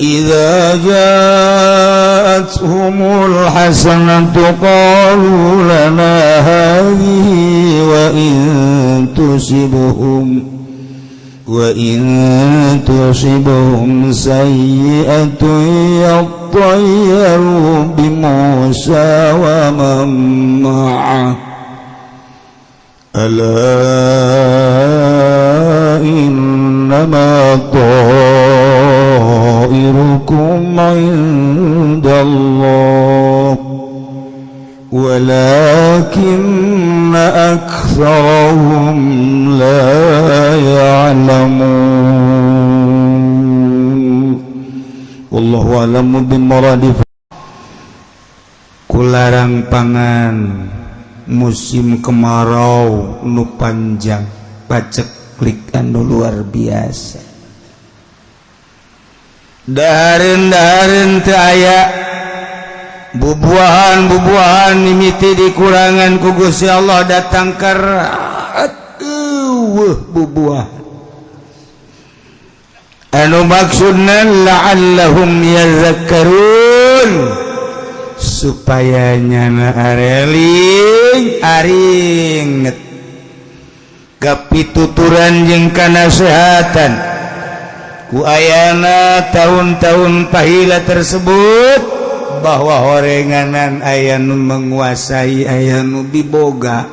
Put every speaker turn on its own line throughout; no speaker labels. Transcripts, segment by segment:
idza ja'atuhumul hasanatu qalu lana hadhihi wa in tusibhum sayyi'atun yattayyaru bi Musa wa man ma'ah ala innama ta'irukum 'indallah walakinna aktsarahum la ya'lamun wallahu a'lamu bimuradih. Kularang pangan musim kemarau nu panjang paceklik anu luar biasa dahareun teu aya bubuahan mimiti dikurangan ku Gusti Allah datang kerat bubuahan anu maksudna la'allahum yazakkarun supaya nyana areling aringet kapituturan jeung kanasehatan ku ayana tahun-tahun pahila tersebut bahwa horenganan aya nu menguasai aya nu biboga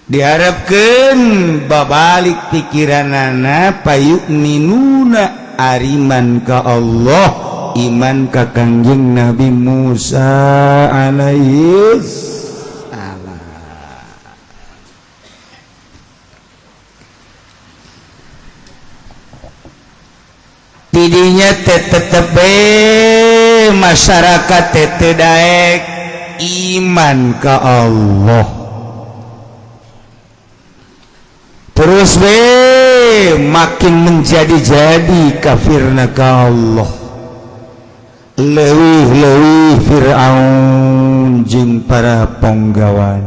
diharapkeun babalik pikiranana payu'minuna ariman ka Allah iman ka Kangjeng Nabi Musa alaihi salam. Tidinya tetep masyarakat teu daek iman ka Allah. Terus makin menjadi-jadi kafirna ka Allah. Leuwih Fir'aun jeung para ponggawan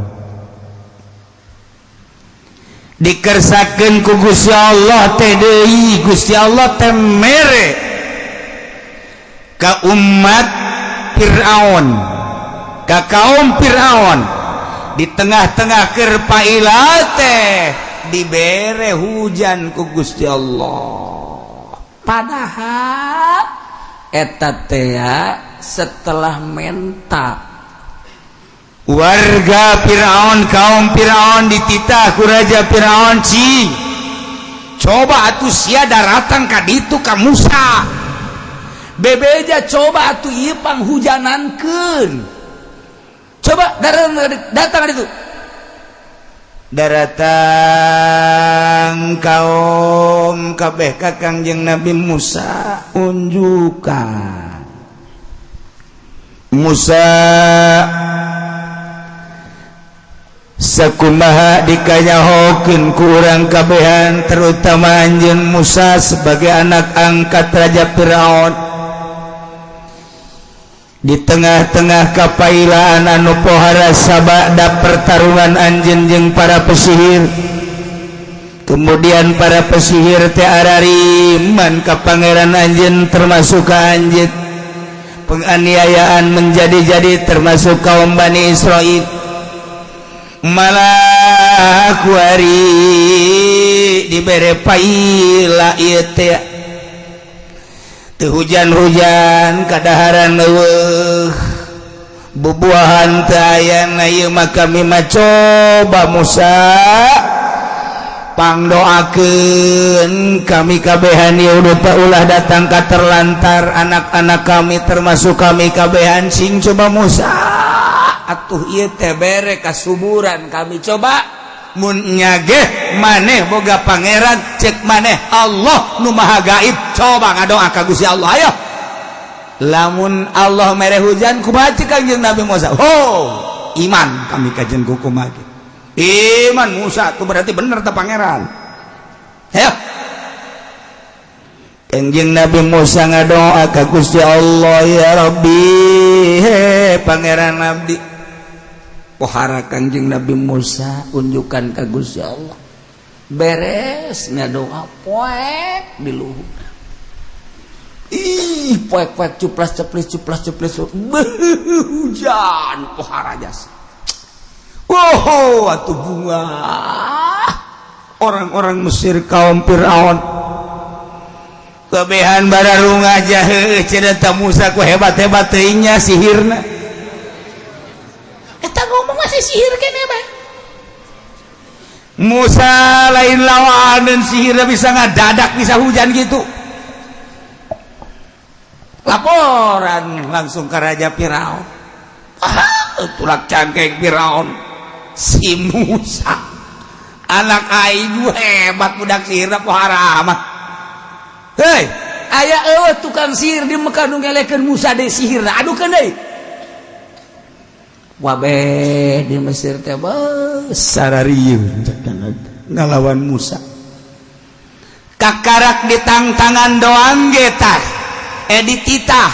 dikersakeun ku Gusti Allah teh deui Gusti Allah teh mere ka umat Fir'aun ka kaum Fir'aun di tengah-tengah keur paila teh dibere hujan ku Gusti Allah padahal eta teh setelah menta warga Firaun kaum Firaun dititah ku raja Firaun cing coba atuh sia daratan ka ditu ka Musa bebeja coba atuh ieu panghujanankeun coba datang ka ditu daratang kaum kabeh ka Kangjeng Nabi Musa unjukan Musa sakumaha dikanyahokeun ku urang kabehan terutama anjeun Musa sebagai anak angkat Raja Firaun di tengah-tengah kapailaan anu pohara sabada pertarungan anjeun jeung para pesihir kemudian para pesihir teh arariman ka pangeran anjeun termasuk ka anjeun penganiayaan menjadi-jadi termasuk kaum Bani Israil malah kuari dibere paila ieu teh teu hujan-hujan kadaharan eueuh bubuahan teu aya na ieu maka mimah coba Musa pangdoakeun kami kabehan ieu ulah datang ka terlantar anak-anak kami termasuk kami kabehan sing coba Musa atuh ieu teh bere kasuburan kami coba mun nyageh maneh boga pangeran cek maneh Allah nu maha gaib coba ngadoa ka Gusti Allah ayo lamun Allah mere hujan kumaha cek Kangjeng Nabi Musa iman kami kajen kumaha iman Musa itu berarti bener teh pangeran ayo Kangjeng Nabi Musa ngadoa ka Gusti Allah ya Rabbi pangeran abdi pohara Kangjeng Nabi Musa unjukan ka Gusti Allah beres ngadoa poek di luhur ih poek-poek cuplas-ceplis hujan pohara jasa. Wow, atuh bunga orang-orang Mesir kaum Firaun kebehan bararung aja cerita Musa ku hebat-hebat teuingnya sihirna eta ngomong masih sihir kene bae Musa lain lawan dan sihirnya bisa ngadadak bisa hujan gitu laporan langsung ke Raja Firaun tulak cangkeng Firaun si Musa anak aing hebat budak sihir pohara mah hei aya eueuh tukang sihir di Mekah nu ngelekeun Musa deui sihirna adukeun deui wabeh di Mesir teh sararieu ngalawan Musa kakarak ditangtangan doang ge tah dititah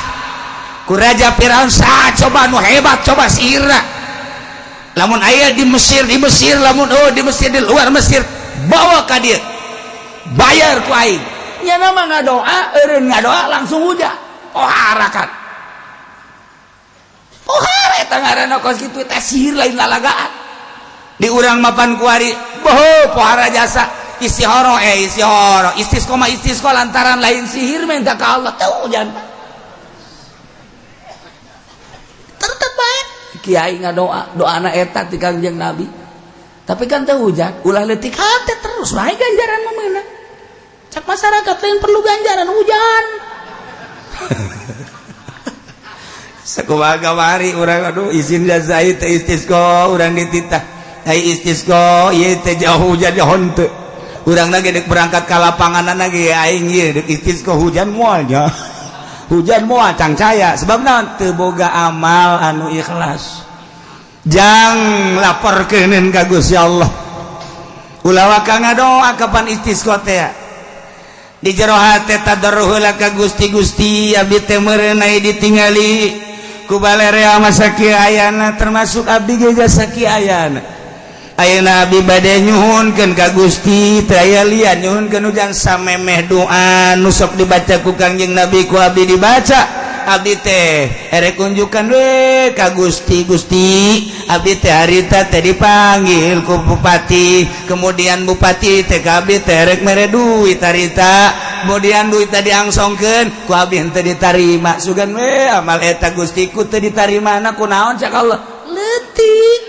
ku Raja Firaun coba nu hebat coba sihirna lamun aya di Mesir lamun di Mesir di luar Mesir bawa ka dieu bayar ku aing nya nama ngadoa eureun ngadoa langsung hujan pohara kan pohara eta ngaranna kos kitu teh sihir lain lalagaan di urang mapan ku ari pohara jasa istihoro istisqo lantaran lain sihir minta ka Allah teu hujan Kiai ngadoa doana eta ti Kangjeng Nabi tapi kan teu hujan ulah leutik hate terus wae ganjaran meunang cak masyarakat yang perlu ganjaran hujan sakumaha kamari urang aduh izin jazai teh istisqa urang dititah ai istisqa ieu teh jauh hujan jahon teu urangna ge deuk berangkat ka lapanganna ge aing ieu deuk istisqa hujan moal nya hujan moal cangcaya sebab naon teu boga amal anu ikhlas jang laporkeun ka Gusti Allah ulah waka ngadoa kapan istisqa teh di jero hate tadarruhula ka Gusti abdi teh meureun aya ditingali ku balerea masa kieu ayana termasuk abdi ge jasa kieu ayana ayeuna abdi bade nyuhunkeun ka Gusti teu aya lian nyuhunkeun ujang samemeh doa nu sok dibaca ku Kangjeng Nabi ku abdi dibaca abdi teh erek unjukan we ka Gusti abdi teh harita teh dipanggil ku bupati kemudian bupati teh ka abdi teh erek mere duit harita kemudian duit teh diangsongkeun ku abdi henteu ditarima sugan we amal eta Gusti ku teu ditarimana kunaon cak Allah leutik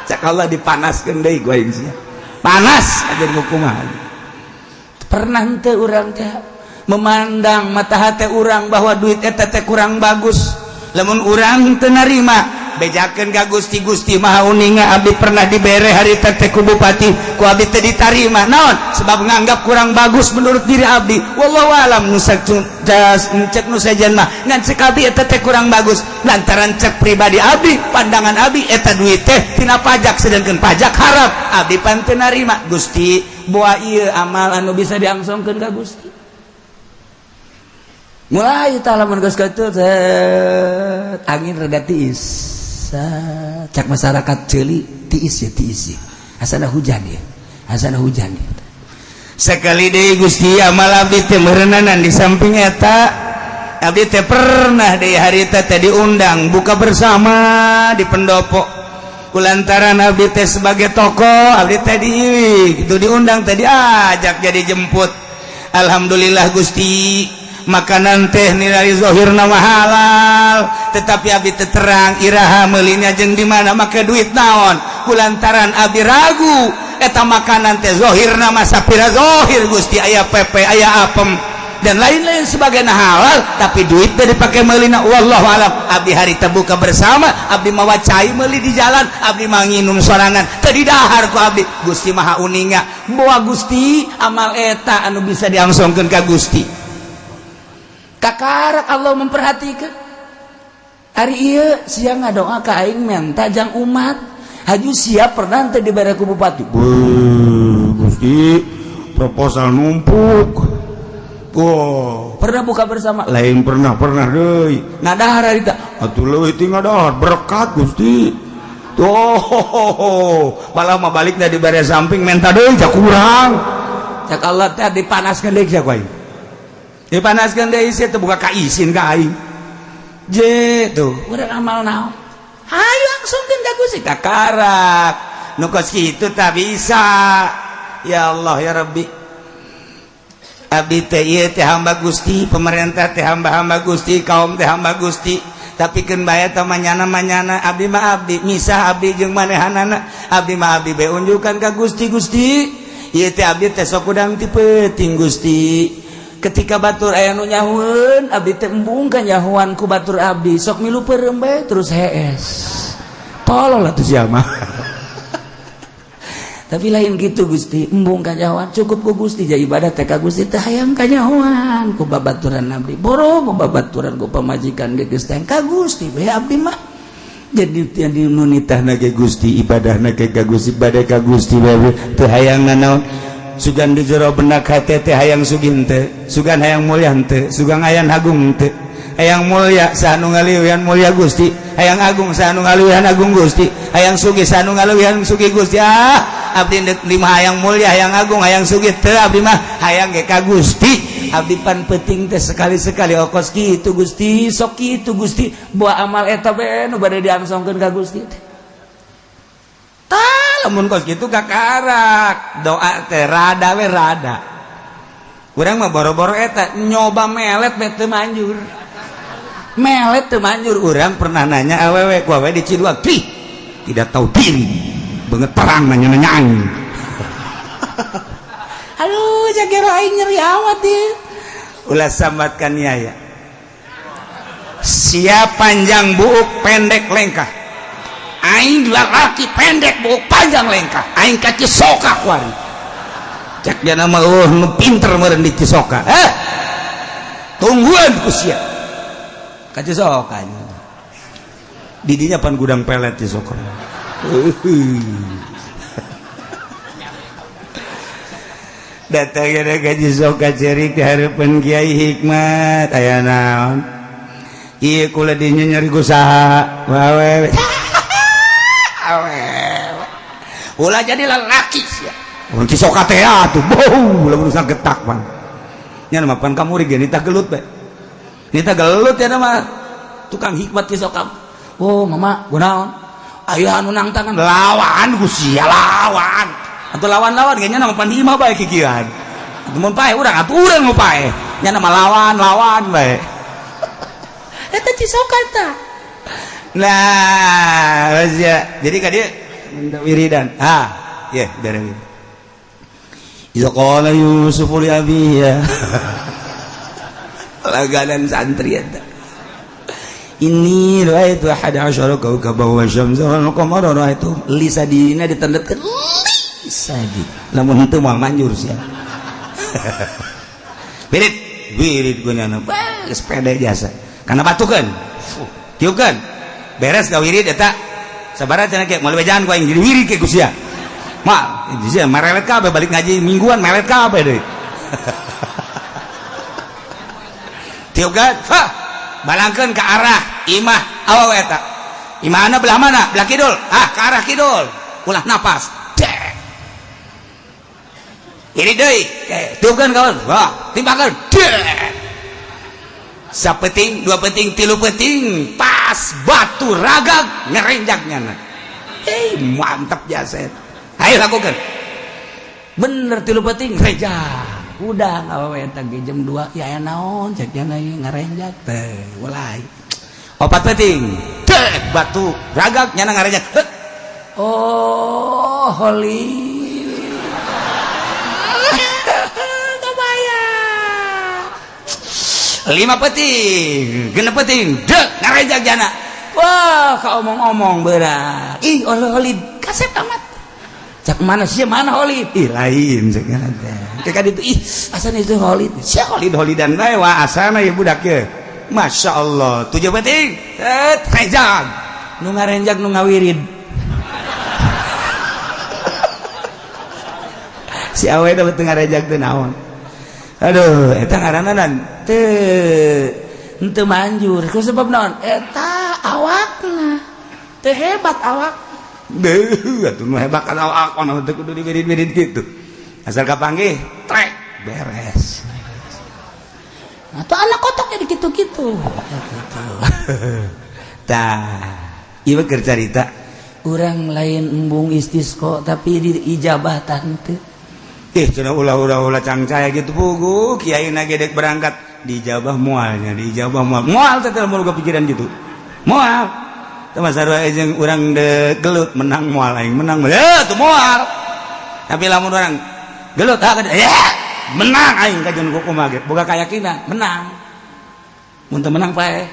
cak Allah dipanaskeun deui ku aing sia panas ajeun kumaha pernah henteu urang teh memandang mata hati urang bahwa duit eta teh kurang bagus lamun urang teu narima bejakeun ka Gusti Maha Uninga abdi pernah dibere harita teh ku bupati ku abdi teh ditarima naon sebab nganggap kurang bagus menurut diri abdi wallahu alam nu cek nu sajen mah ngan cek abdi eta teh kurang bagus lantaran cek pribadi abdi pandangan abdi eta duit teh tina pajak sedangkeun pajak haram abdi pan teu narima Gusti boa ieu amal anu bisa diangsongkeun ka Gusti mulai talaman geus kitu angin rada tiis cak masyarakat ceuli tiis ya asana hujan ya sekali deui Gusti amal abdi teh meureunana di samping eta abdi teh pernah deui harita teh diundang buka bersama di pendopo kulantaran abdi teh sebagai tokoh abdi teh kitu diundang teh diajak jadi jemput alhamdulillah Gusti makanan teh nilai zahirna mah halal tetapi abdi teu terang iraha meulina jeung di mana make duit naon kulantaran abdi ragu eta makanan teh zahirna mah sapira zahir Gusti aya pepe aya apem dan lain-lain sebagainya halal tapi duit teh dipake meulina wallahu alam abdi harita buka bersama abdi mawa cai meuli di jalan abdi mah nginum sorangan teu didahar ku abdi Gusti Maha Uninga moal Gusti amal eta anu bisa diangsongkeun ka Gusti kakarak Allah memperhatikan hari iya siang ngadoa ka aing minta jang umat haju siap pernah teh dibere ku bupati Gusti proposal numpuk pernah buka bersama lain pernah deui ngadahar harita atuh leuwih ti ngadahar berkat Gusti malah mah balik da dibere samping minta deui cak kurang cak Allah teh dipanaskeun deui cak aing dipanaskeun deui isi teh buka ka isin ka aing je tuh urang amal naon hayu langsungkeun ka Gusti kakarak nu kos kitu tah bisa ya Allah ya Rabbi abdi teh ieu teh hamba Gusti pemerintah teh hamba-hamba Gusti kaum teh hamba Gusti tapi keun bae teh manyana abdi mah abdi misah abdi jeung manehanana abdi mah abdi bae unjukan ka Gusti ieu teh abdi teh sok udang ti peuting Gusti ketika batur aya nu nyahueun abdi teh embung ka nyahuan ku batur abdi sok milu peureum bae terus hees tolol atuh sia mah tapi lain gitu Gusti embung ka nyahuan cukup ku Gusti jadi ibadah teh ka Gusti teh hayang ka nyahuan ku babaturan abdi boro ku babaturan ku pamajikan ge geus teh ka Gusti bae abdi mah jadi yang nu nitahna ge Gusti ibadahna ge ka Gusti ibadah ka Gusti bae teu hayang naon sugan di jero benak hate teh hayang sugih teu sugan hayang mulya teu sugan hayang agung teu hayang mulya sanu ngalieuyan mulya Gusti hayang agung sanu ngalieuyan agung Gusti hayang sugih sanu ngalieuyan sugih Gusti abdi lima hayang mulya hayang agung hayang sugih teu abdi mah hayang ge ka Gusti abdi pan peuting teh sekali-sekali okos kitu Gusti sok kitu Gusti buah amal eta bae nu bade diangsongkeun ka Gusti teh tah lamun kos kitu kakarak doa teh rada we rada urang mah boro-boro eta nyoba melet bae teu manjur melet teu manjur urang pernah nanya awewe ku awewe di Ciluag tidak tahu diri banget perang nanya-nanyaan aduh jaga aing nyeri awat dia ulah sambatkan ya siap panjang buuk pendek lengkah aing laki pendek buuk panjang lengkah aing ka Cisoka kuari cek dia nama nu pinter meureun di Cisoka tungguan ku sia ka Cisoka didinya pan gudang pelet Cisoka datang ada gaji soka cerik diharapkan Kiai Hikmat aya naon ieu kula dinya nyari usaha awewe ulah jadi lalaki sia urang Cisoka teh atuh bau lamun sagetak pan nya mah pan kamurig ge nita gelut bae nita gelut ya mah tukang Hikmat Cisoka oh mama kunaon ayo anu nang tangan lawan Gusia lawan atau lawan-lawan kayaknya nama pandima bae kikieuan mun pae urang atuh urang nu pae nya nama lawan bae eta Cisoka tah nah jadi ka dieu wiridan ye bere wiridan iza qala Yusuf li abiya laganan santri eta ini ra'aitu ahada asyara kawkaban wa syamsa wal qamara ra'aitu lisadina ditandatkeun lisadi lamun henteu moal manjur sia wirid gunana geus pede jasa kana batukeun tiupkeun beres ka wirid eta sabaraha cenah ge moal bejaan ku aing jadi wirid ke Gusia mah sia marelet kabeh balik ngaji mingguan melet kabeh deui tiupkeun balangkeun ke arah imah awewe eta imahna belah mana belah kidul ke arah kidul ulah napas ini deui tiupkeun kawan wah timpakeun sapeting dua peting tilu peting pas batu ragag ngerenjaknya mantap jasa ayo lakukan bener tilu peting rejak udah awewe eta ge jam 2 ya aya naon cek nya ngarenjak teh ulai opat peting teh batu ragak nya ngarenjak oh holi kebayang 5 peting 6 peting dek ngarenjak jana wah ka omong-omong berat ih holi kasep amat cak mana sih mana Holid ih lain cek teh ka ditu ih asana itu Holid sia Holidan bae wa asana ya budak ye Masya Allah 7 peting renjak nu ngarenjak nu ngawirid si awe da teu ngarenjak teu naon aduh eta ngaranna teu henteu manjur ku sebab naon eta awakna teu hebat awak atuh nu hebat kan awak ono teu kudu diwirid-wirid kitu asal kapanggih trek beres
atau anak kotaknya gitu-gitu.
Ieu keur carita
urang lain embung istisqa tapi di ijabatan teu.
Cenah ulah cangcaya gitu pugu kiaina ge dek berangkat dijabah moalnya dijabah moal teh teh boga pikiran gitu. Moal teu masarua jeung urang de gelut menang moal aing menang teu moal. Tapi lamun urang gelut menang aing kajen kumaha ge boga kayakinan menang. Mun teu menang pae.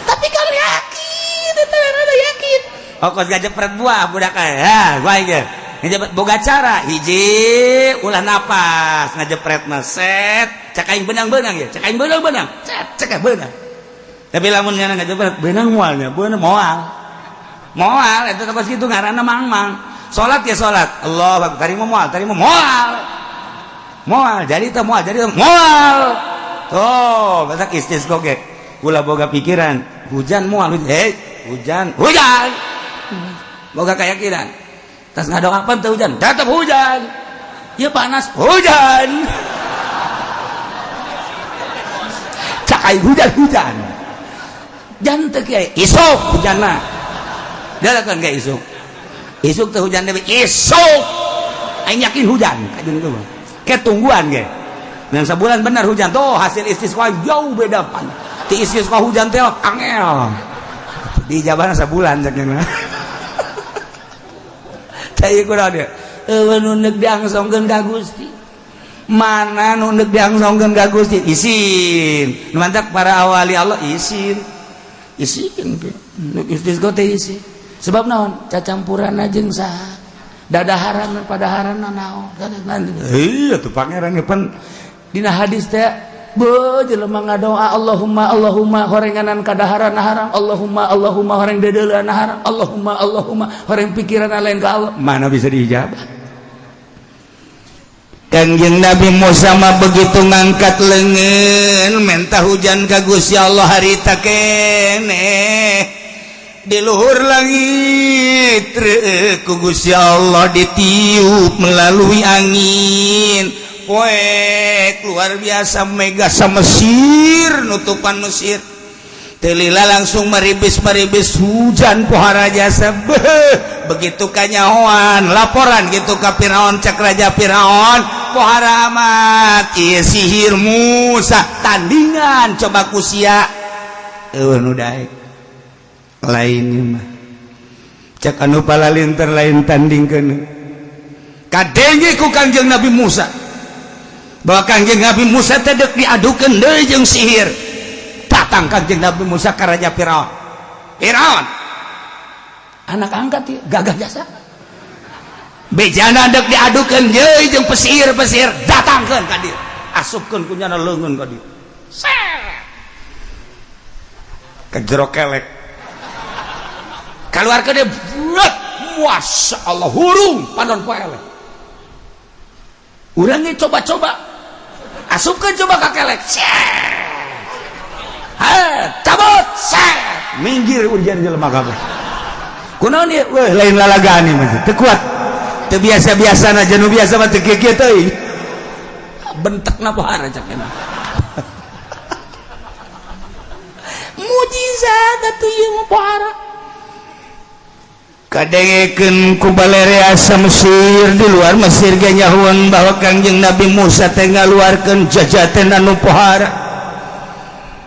Tapi kalau yakin, itu ada yakin.
Kos ngajepret buah budak ya, baik ya. Ngajepret boga cara, hiji ulah napas, ngajepretna set, cek aing benang-benang ya, cek aing benang-benang, set, cek benang. Tapi lamun nya ngajepret benang moalnya, beuneu moal. Moal eta pas kitu ngaranna mang-mang. Salat ya salat. Allahu Akbar, tarima moal. Moal, jadi teh moal, jadi moal. Tuh, batak istisqa ge. Ulah boga pikiran, hujan moal, hujan. Boga keyakinan. Tas ngadoapan teh hujan, tetep hujan. Ieu panas, hujan. Cak aing hujan. Jan teh kieu isuk hujanna. Dalakan ge isuk. Isuk teh hujan deui isuk. Aing yakin hujan kajeun tuh. Ke tungguan ge. Dan sebulan benar hujan tuh hasil istisqa jauh beda pan. Ti istisqa hujan teh angel. Di jabana sebulan cenah. Tah ieu kunaon dia? Eueuh nu neuk diangsongkeun ka Gusti. Mana nu neuk diangsongkeun ka Gusti? Isin. Nu mantap para awali Allah isin. Isin teh. Neuk istisqa teh isin. Sebab naon? Cacampuranna jeung saha? Dadaharan padaharanna naon? Iya tuh pangeran pan dina hadis teh beuh jelema ngadoa Allahumma horenganan kadaharan haram Allahumma horeng dedeulana haram Allahumma horeng pikiran lain ka Allah mana bisa diijabah. Kangjeng Nabi Musa mah begitu ngangkat leungeun menta hujan ka Gusti Allah harita keneh di luhur langit ku Gusti Allah ditiup melalui angin. Poek luar biasa mega sa Mesir nutupan Mesir telila langsung meribis hujan pohara jasa begitu kanyahoan laporan gitu ka Firaun cek raja Firaun pohara amat ieu sihir Musa tandingan coba kusia eueuh nu daek lain mah cek anu palalinter lain tandingkeun kadenge ku Kangjeng Nabi Musa bahwa Kangjeng Nabi Musa teh deuk diadukeun deui jeung sihir. Datang Kangjeng Nabi Musa ka Raja Firaun. Firaun anak angkat ieu gagah jasa. Bejana deuk diadukeun deui jeung pesihir-pesihir datangkeun ka dieu. Asupkeun kunyana leungeun ka dieu. Kejero kelek. Kaluarkeun deui Masya Allah hurung pandon poe elek. Urang ge coba-coba asupkeun coba ka kelek cabut minggir urjan jelema kabeh kunaon ieu weh lain lalagaan ieu mah teu kuat teu biasa-biasana jeung nu biasa mah teu kieu teuing bentekna pohara cak emang mujizat atuh ieu mah pohara kadengekeun ku balerea sa Mesir di luar Mesir ge nyahuan bahwa Kangjeng Nabi Musa teh ngaluarkeun jajaten anu pohara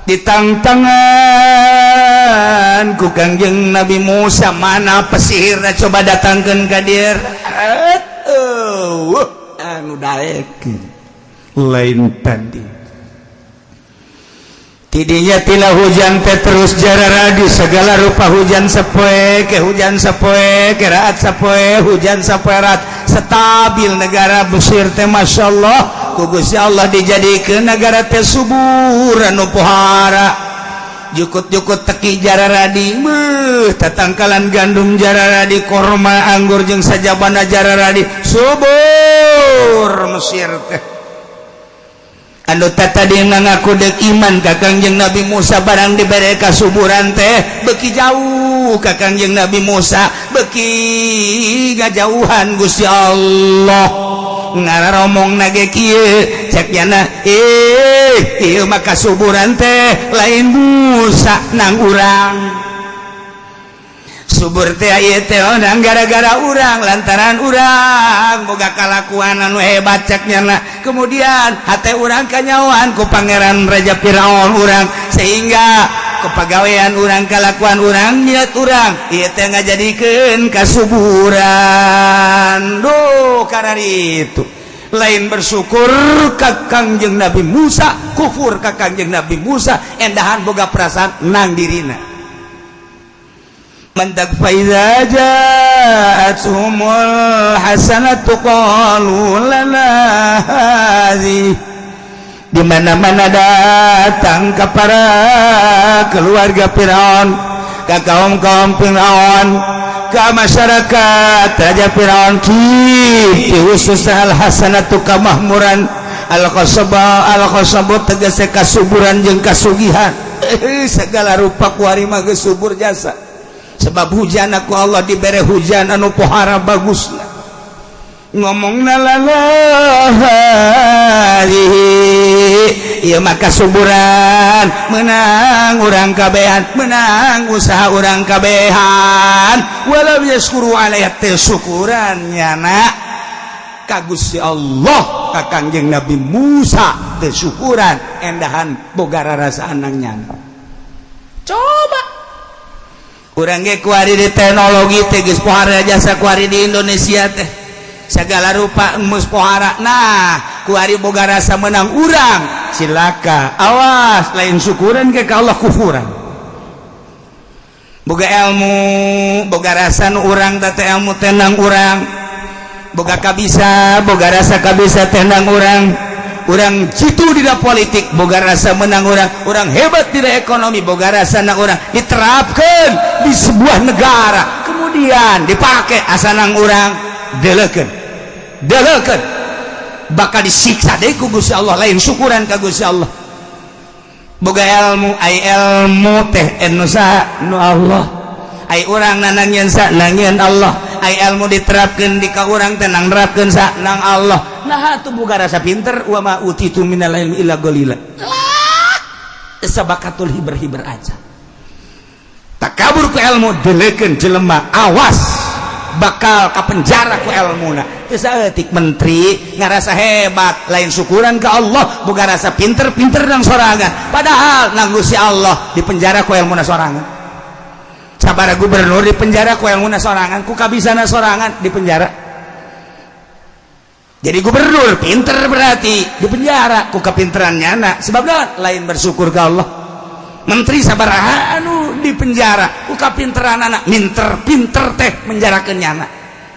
ditangtangan ku Kangjeng Nabi Musa mana pesihirna coba datangkeun ka dieu anu daek lain tadi tidinya tila hujan teh terus jararadi segala rupa hujan sapoe ke raat sapoe hujan sapoerat stabil negara Mesir teh masyaallah ku Gusti Allah dijadikeun negara teh subur anu pohara jukut-jukut teki jararadi tatangkalan gandum jararadi korma anggur jeung sajabana jararadi subur Mesir teh anu tadi ngaku dek iman ka Kangjeng Nabi Musa barang dibere kasuburan teh beki jauh ka Kangjeng Nabi Musa beki gajauhan Gusti Allah ngaromong nage kieu cek nyana ieu mah kasuburan teh lain Musa nang urang subur teh ieu teh orang gara-gara urang lantaran urang boga kalakuan anu hebat cek nyana kemudian hate urang kanyawan ku pangeran Raja Firaun urang sehingga kepagawean urang kalakuan urang niat urang ieu teh ngajadikeun kasuburan duh karena itu lain bersyukur ka Kangjeng Nabi Musa kufur ka Kangjeng Nabi Musa endahan boga perasaan nang dirina mantak faiza ja'athumul hasanatu qalu lana hadhi di mana-mana datang ke para keluarga Firaun ke kaum-kaum Firaun ke masyarakat Raja Firaun ki khusus al hasanatu kamahmuran al qasabah tegese kasuburan jeung kasugihan segala rupa kuari mah geus subur jasa sebab hujan aku Allah dibere hujan anu pohara bagus ngomongna ieu mah kasuburan menang urang kabehan menang usaha urang kabehan walau yaskuru alaiha teh syukuran nyana ka Gusti Allah ka Kangjeng Nabi Musa teh syukuran endahan boga rarasaan nang nyana coba urang ge kuari di teknologi teh geus pohara jasa kuari di Indonesia teh segala rupa emus pohara nah kuari boga rasa menang urang silaka awas lain syukuran ke Allah kufuran boga ilmu boga rasa nu urang teh ilmu tenang urang boga kabisa boga rasa kabisa tenang urang urang jitu dina politik boga rasa menang urang hebat dina ekonomi boga rasa na urang diterapkan di sebuah negara kemudian dipakai asanang urang deleukeun bakal disiksa deui ku Gusti Allah lain syukuran ka Gusti Allah boga ilmu ai ilmu teh anu saha nu Allah ai urang nanangieun sa nangieun Allah ai ilmu diterapkeun di ka urang teh nang nerapkeun sa nang Allah nah atuh boga rasa pinter wa ma utitu minal ilmi illa qalila sabakatul hiber-hiber aja takabur ku ilmu deleukeun jelema awas bakal ka penjara ku ilmuna teu saeutik menteri ngarasa hebat lain syukuran ka Allah boga rasa pinter-pinter nang sorangan padahal nang Gusti Allah di penjara ku ilmuna sorangan sabara gubernur di penjara ku ilmuna sorangan ku kabisana sorangan di penjara jadi gubernur pinter berarti di penjara ku kapinterannya anak sebab lain bersyukur ke Allah menteri sabaraha anu di penjara ku kapinteran anak pinter teh menjarakeun anak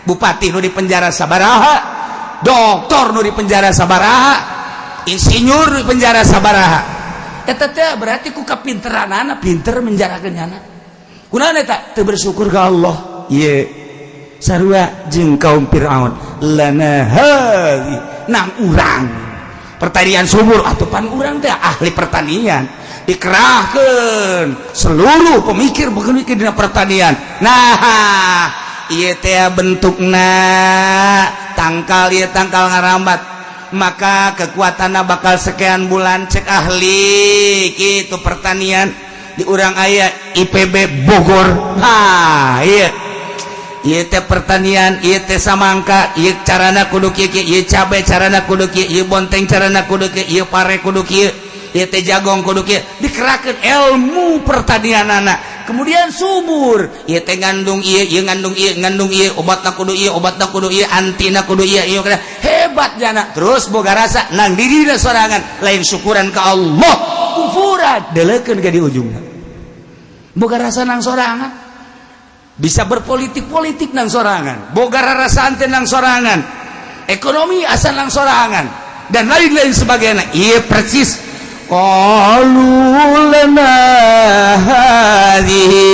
bupati nu di penjara sabaraha doktor nu di penjara sabaraha insinyur di penjara sabaraha eta teh berarti ku kapinteran anak pinter menjarakeun anak kunaon eta teu bersyukur ke Allah ieu sarua jeung kaum Firaun lana hadhi nang urang pertanian subur atuh pan urang teh ahli pertanian dikerahkeun seluruh pemikir dina pertanian nah ieu teh bentukna tangkal ieu tangkal ngarambat maka kekuatanna bakal sekian bulan cek ahli kitu pertanian di urang aya IPB Bogor nah ieu ieu teh pertanian ieu teh samangka ieu carana kudu kieu ieu cabe carana kudu kieu ieu bonteng carana kudu kieu ieu pare kudu kieu ieu teh jagong kudu kieu dikerahkeun ilmu pertanian anak kemudian subur ieu teh ngandung ieu ngandung ieu obatna kudu ieu antina kudu ieu hebat jana terus boga rasa nang dirina sorangan lain syukuran ka Allah kufuran deleukeun ka di ujungna boga rasa nang sorangan bisa berpolitik nang sorangan boga rarasaan teh nang sorangan ekonomi asal nang sorangan dan lain-lain sebagainya iya persis qalu lana hadhihi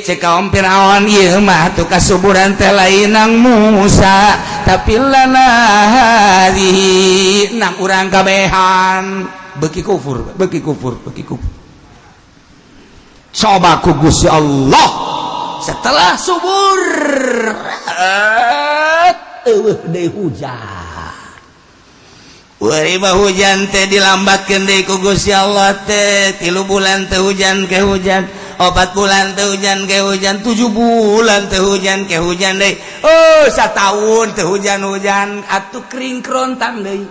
cek kaum Firaun ieu mah teu kasuburan teh lain nang Musa tapi lana hadhihi nang urang kabehan beuki kufur coba ku Gusti Allah setelah subur hujan teh dilambatkeun deui ku Gusti Allah teh 3 bulan teh hujan ke hujan 4 bulan teh hujan ke hujan 7 bulan teh hujan ke hujan deui satahun teh hujan-hujan atuh kering kerontang deui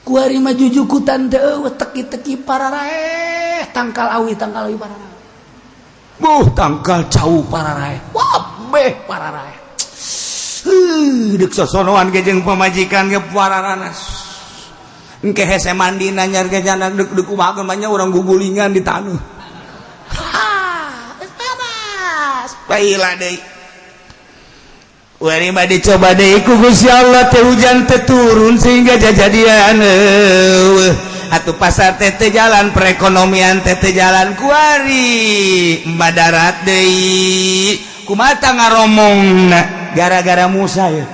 kuari mah jujukutan teh teki-teki pararae tangkal awi pararae
tangkal cau pararae
wabeh pararae
dek sosonoan ge jeung pamajikan ge pararanas engke hese mandi nanyar ge jana dek kumaha mah urang gugulingan di taneuh
panas
baila deui wari mah dicoba deui ku Gusti Allah teh hujan teh turun sehingga jajadian atuh pasar teh jalan perekonomian teh jalan kuari madarat deui kumata ngaromongna gara-gara Musa ya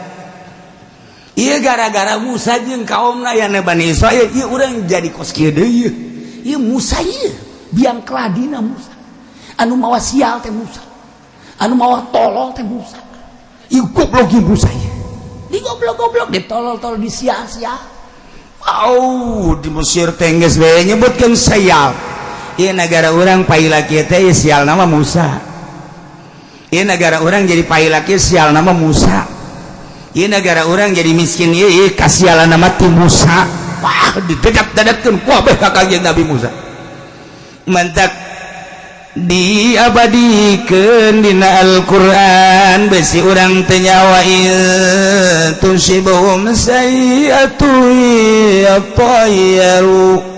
iya gara-gara Musa jeung kaumna ya Bani Israil ieu urang jadi kos kieu deui ieu Musa ieu biang keladina Musa anu mawa sial teh Musa anu mawa tolol teh Musa ieu goblok ieu Musa ieu di goblok-goblok ditolol-tolol di sia-sia di Mesir teh geus we nyebutkeun sial ieu negara urang paila kieu teh sial nama Musa. Ieu negara orang jadi pailaki sial nama Musa. Ieu negara orang jadi miskin ieu kasialan nama ti Musa. Wah, didedap-dedapkeun ku abeh ka Kangjeng Nabi Musa. Mantak diabadikeun dina Al-Qur'an besi urang teu nyawa ieu tusibuhum sayiatu yatayyaru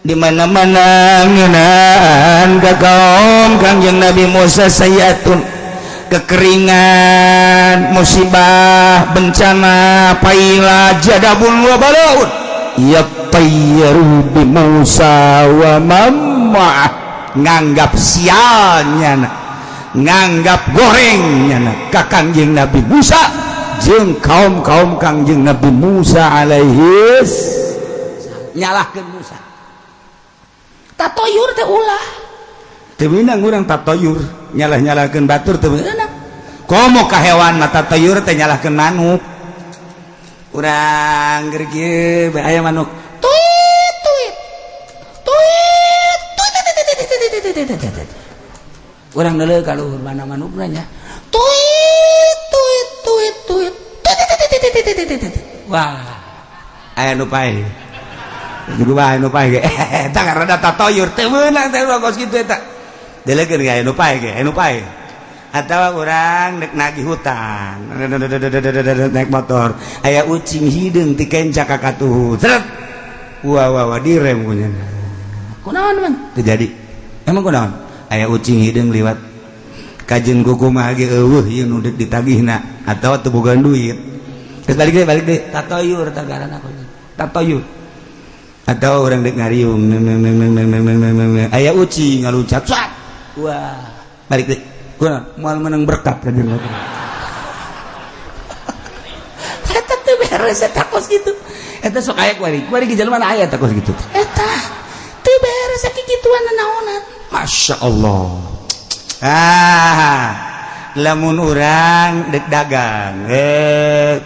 di mana-mana ngeunaan ka kaum Kangjeng Nabi Musa sayatun kekeringan musibah bencana paila jadabun wa balaun yatayyaru bi Musa wa mamma nganggap sialnya nganggap gorengnya ka Kangjeng Nabi Musa jeung kaum-kaum Kangjeng Nabi Musa alaihi nyalahkeun Musa
tatoyur teh ulah
teu meunang urang tatoyur nyalah-nyalahkeun batur teu meunang komo ka hewan mah tatoyur teh nyalahkeun manuk urang geur kieu bae aya manuk tuit tuit tuit tuit urang deuleu ka luhur mana manukna nya tuit tuit tuit tuit wah aya nu pae Guru bae nu pae ge eta rada tatoyur teu meunang teh kos kitu eta deulekeun ge aya nu pae ge anu pae atawa urang dek nagih hutang naik motor aya ucing hideung ti kenca ka katuhu seret wah direm kunya
kunaon man
teu jadi emang kunaon aya ucing hideung liwat kajeun kukumaha ge eueuh ieu nu ditagihna atawa teu boga duit geus balik deui tatoyur eta ngaranna tatoyur atau orang dek ngariung aya ucing ngaluncap sak wah balik deh gua moal menang berkat kan jeung
eta teu beres eta kos kitu
eta sok aya kuari ge jelema aya eta kos kitu
eta teu beres sakikituan naonan
Masya Allah lamun urang dek dagang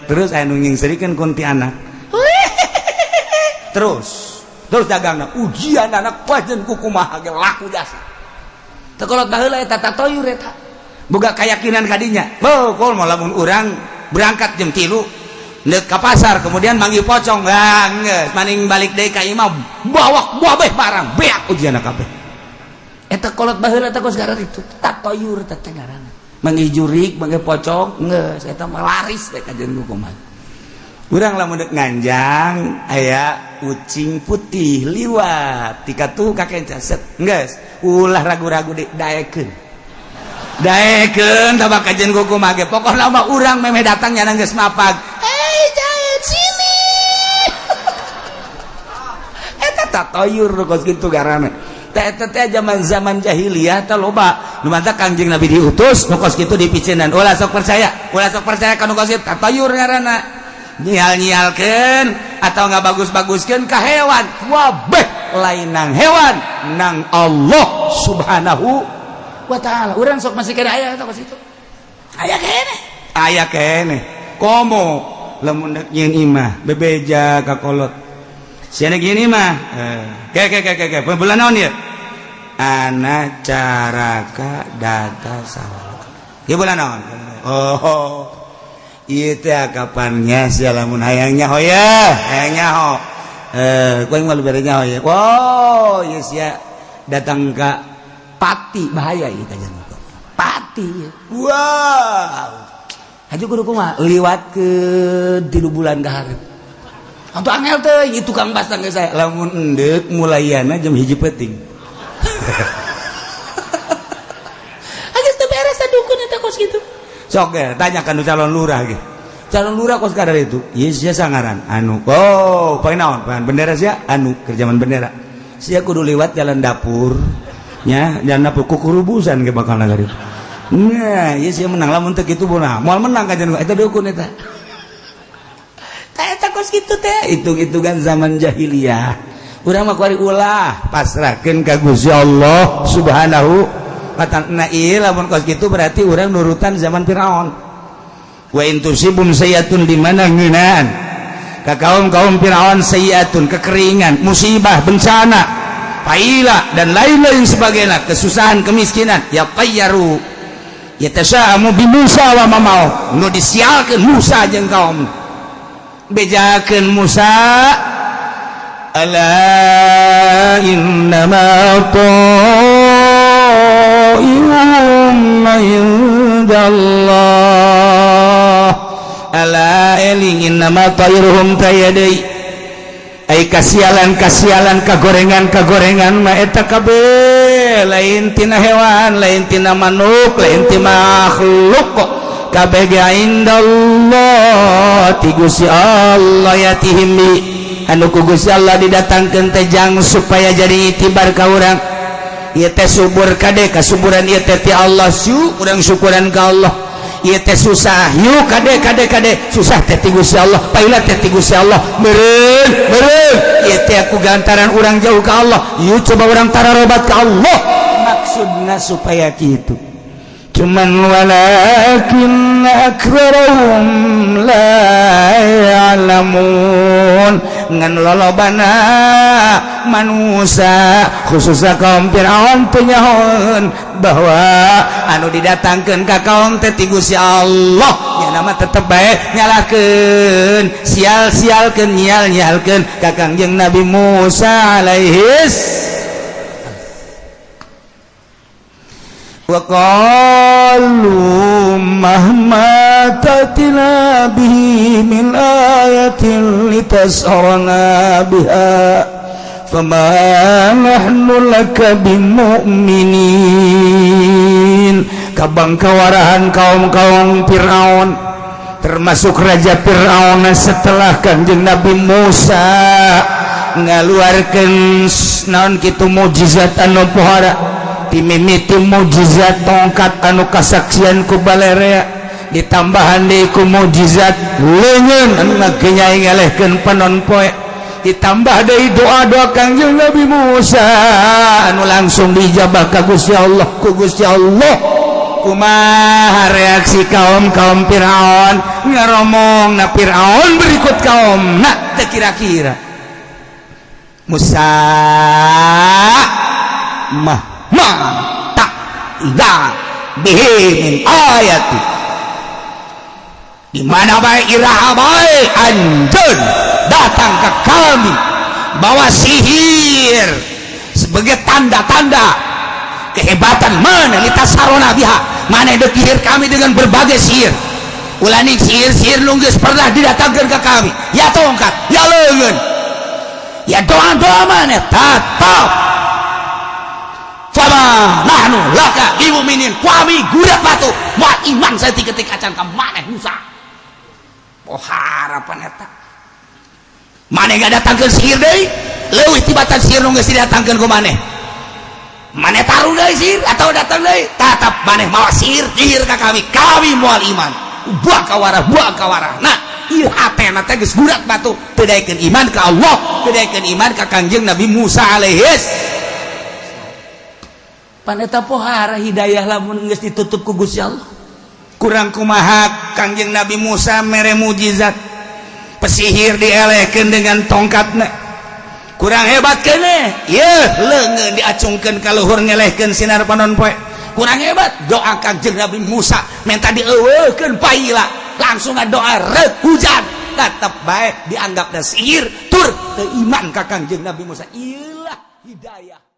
terus anu nyingserikeun kuntianak terus dagangna ujian anak pajen kukumaha ge laku jasa teu kolot baheula eta tatoyur eta boga kayakinan kadinya kol mah lamun urang berangkat jam 3 neuk ka pasar kemudian manggil pocong geus maning balik deui ka imam bawa buabeh barang beak ujianna kabeh eta kolot baheula eta geus gara itu tatoyur teh ngaranna manggil jurik manggil pocong geus eta mah laris bae ka jeung kukumaha urang lamun deuk nganjang aya ucing putih liwat tika tuh kakenca set geus ulah ragu-ragu daekeun tabak kajen kukumaha ge pokona mah urang memeh datang nya geus mapag jaet sini eta tatoyur kos kitu garana eta teh zaman jahiliyah teh loba nu mantap Kangjeng Nabi diutus nu kos kitu dipicinan ulah sok percaya ka nu kos kitu tatoyur ngaranna nyial-nyialkeun atau nggak bagus-baguskeun ka hewan wabeh lain nang hewan nang Allah subhanahu wa ta'ala urang sok masih kena aya eta kos kitu aya kene aya kene komo lamun dek nyin imah bebeja ka kolot siana gini mah ke bulan naon ya ana caraka data sawal ieu bulan naon oh ieu teh kapannya sia lamun hayang nyaho ya hayang nyaho kowe malu bere nyaho ya wow ieu sia datang ka Pati bahaya ieu kajian Pati wow Haji kudu kumaha liwat ke 3 bulan ka hareup. Atuh angel teh ieu tukang pasang ge saya. Lamun endek mulayana jam 1 peuting. Geus teu beres dukun eta kos kitu. Sok ge tanyakan nu calon lurah ge. Calon lurah kos kadar itu. Ieu sia sangaran anu. Oh, paling naon? Paling bendera sia anu kerjaman bendera. Sia kudu liwat jalan dapur. Nya, jalan dapur kukurubusan ge bakal nagari. Nah, iya sih menang lamun teu kitu beunah. Moal menang kajian eta dukun eta. Eta kos kitu teh, hitung-hitungan zaman jahiliyah. Urang mah kuari ulah pasrahkeun ka Gusti Allah Subhanahu wa ta'ala. Ieu lamun kos kitu berarti urang nurutan zaman Firaun. Wa in tusibum sayyatun di mana ngeunaan. Ka kaum-kaum Firaun sayyatun kekeringan, musibah, bencana, paila dan lain-lain sebagainya, kesusahan, kemiskinan, ya tayyaru yatasaamu bi Musa wa mamau nu disialkeun Musa jeung kaum bejakeun Musa ala innama ta'irun indallah ala eling innama ta'iruhum tayadai ai kasialan kagorengan mah eta kabeh lain tina hewan lain tina manuk lain tina makhluk kabeh ge indallah ti Gusti Allah yatihim anu ku Gusti Allah didatangkeun teh jang supaya jadi itibar ka urang ieu teh subur kade kasuburan ieu teh ti Allah su urang syukuran ka Allah ieu teh susah yuk kade susah teh ti Gusti Allah paila teh ti Gusti Allah meureun ieu teh aku gantaran urang jauh ka Allah yuk coba urang tararobat ka Allah maksudna supaya kitu cuman walakin aktsaruhum la ya'lamun ngan lolobana manusia khususnya kaum Firaun teu nyahoeun bahwa anu didatangkeun ka kaum teh ti Gusti Allah nya nama tetep bae nyalakeun sial-sialkeun nyial-nyialkeun ka Kangjeng Nabi Musa alaihis wa qalu mahma tatina bihi min ayatin litasarana biha fama nahnu laka bimu'minin kabangkawarahan kaum-kaum Firaun termasuk Raja Firaun setelah Kanjeng Nabi Musa ngaluarkeun naon kitu mukjizat anu pohara dimimiti mukjizat tongkat anu kasaksian ku balarea ditambahan deui ku mukjizat leungeun anu ngagenyai ngalehkeun panon poe ditambah deui doa-doa Kangjeng Nabi Musa anu langsung dijabah ka Gusti Allah ku Gusti Allah kumaha reaksi kaum Firaun ngaromongna Firaun berikut kaumna teu kira-kira Musa tak ida bihi min ayati di mana baik iraha baik anjeun datang ke kami bawa sihir sebagai tanda-tanda kehebatan mana litasarona biha mana dekihir kami dengan berbagai sihir ulani sihir-sihir nu geus pernah didatangkeun ke kami ya tongkat ya leungeun ya doa-doa mana tatap fama nahnu laka bimu'minin kami gurat batu moal iman saya ketik acan ka maneh Musa oh harapan eta maneh gak datangkeun sihir deui leuwih tibatan sihir nu geus didatangkeun ku maneh taruh deui sihir atau datang deui tatap maneh mawa sihir ka kami moal iman buah kawarah nah ieu hatena teh geus gurat batu teu daekeun iman ka Allah teu daekeun iman ka Kangjeng Nabi Musa alaihis pan eta pohara hidayah lamun geus ditutup ku Gusti Allah kurang kumaha Kangjeng Nabi Musa mere mujizat pesihir dielehkeun dengan tongkatna kurang hebat kene leungeun diacungkeun ka luhur ngelehkeun sinar panon poe kurang hebat doa Kangjeng Nabi Musa minta dieuweukeun paila langsung doa rek hujan tetep bae dianggap da sihir tur teu iman ka Kangjeng Nabi Musa ieulah hidayah